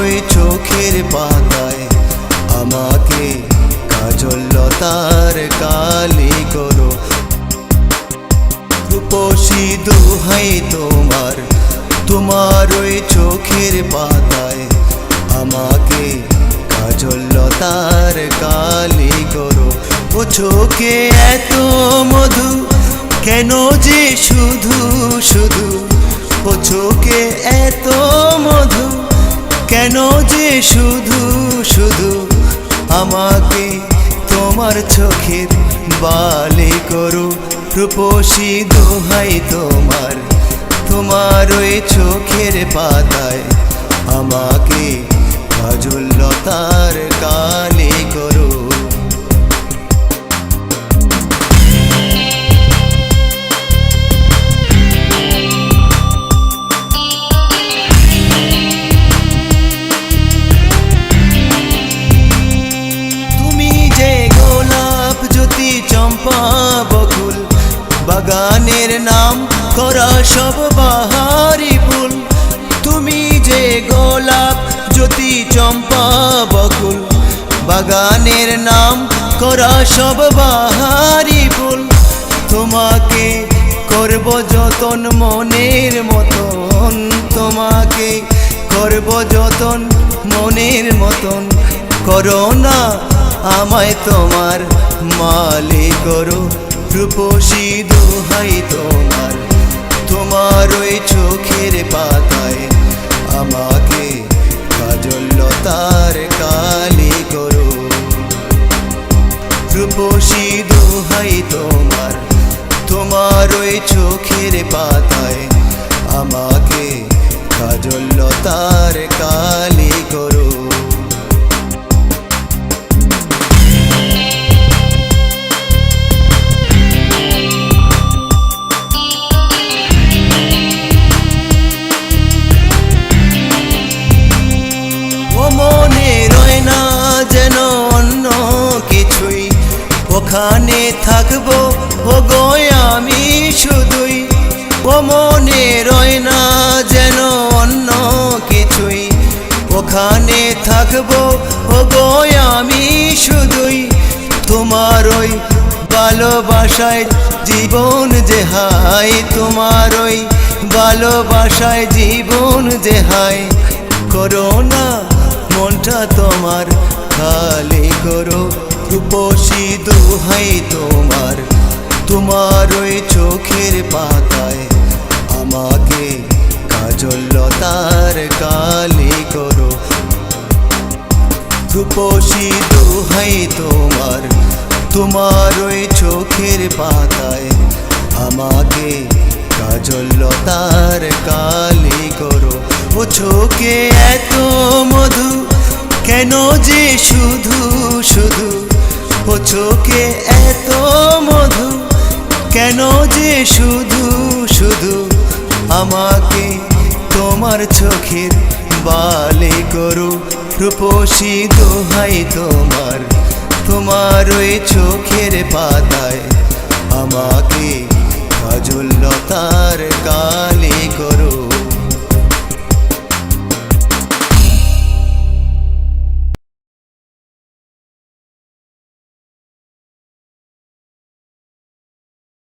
ওই চোখের পাতায় আমাকে কাজল লতার কালি করো। রূপসী দোহাই তোমার, তোমার ওই চোখের পাতায় আমাকে কাজল লতার কালি করো। ও চোখে এত মধু কেন যে শুধু শুধু, ও চোখে এত মধু কেন যে শুধু শুধু, আমাকে তোমার চোখের বালি করো। রূপসী দোহাই তোমার, তোমার ওই চোখের পাতায় আমাকে কাজল লতার কালি করো। চম্পা বকুল বাগানের নাম করা সব বাহারি ফুল, তুমি যে গোলাপ জ্যোতি চম্পা বকুল বাগানের নাম করা সব বাহারি ফুল, তোমাকে করব যতন মনের মতন, তোমাকে করব যতন মনের মতন, করো না আমায় তোমার মালি করো। রূপসী দোহাই তোমার, তোমার ওই চোখের পাতায় আমাকে কাজল লতার কালি করো। রূপসী দোহাই তোমার, তোমার ওই চোখের পাতায় আমাকে কাজল লতার কালি করো। ওখানে থাকবো ও গো আমি শুধুই, ও মনে রয় না যেন অন্য কিছুই, ওখানে থাকবো ও গো আমি শুধুই, তোমার ওই ভালোবাসায় জীবন যে হাই, তোমার ওই ভালোবাসায় জীবন যে হাই, করো না মনটা তোমার খালি করো। রূপসী দোহাই তোমার, তোমার ওই চোখের পাতায় আমাকে কাজল লতার কালি করো। রূপসী দোহাই তোমার, তোমার ওই চোখের পাতায় আমাকে কাজল লতার কালি করো। ও চোখে এত মধু কেন যে শুধু শুধু, ও চোখে এত মধু কেন যে শুধু শুধু, আমাকে তোমার চোখের বালি করো। রূপসী দোহাই তোমার, তোমার ওই চোখের পাতায় আমাকে কাজল লতার কালি করো।